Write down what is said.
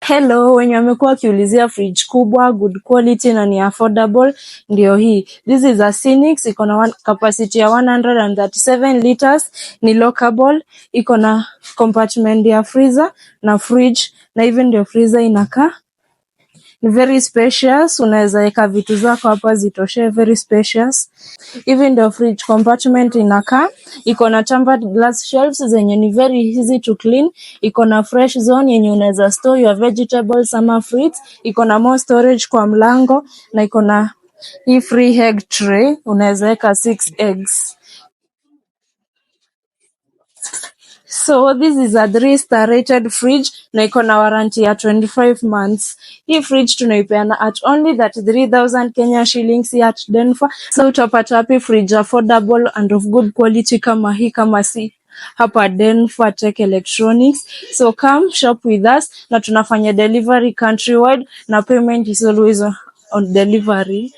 Hello, wenye wamekuwa wakiulizia fridge kubwa, good quality na ni affordable, ndio hii. This is a Syinix, iko na capacity ya 137 liters, ni lockable, iko na compartment ya freezer na fridge, na hivi ndio freezer inakaa. Ni very spacious, unaweza weka vitu zako hapa zitoshe, very spacious. Hivi ndio fridge compartment inakaa. Iko na tempered glass shelves zenye ni very easy to clean. Iko na fresh zone yenye unaweza store your vegetables ama fruits. Iko na more storage kwa mlango na iko na hii free egg tray, unaweza weka 6 eggs. So this is a 3-star rated fridge na iko na warranty ya 25 months. Hii fridge tunaipeana at only 33,000 Kenya shillings at Denfa. So utapata wapi fridge affordable and of good quality kama hii, kama si hapa Denfa Tech Electronics. So come shop with us na tunafanya delivery countrywide na payment is always on delivery.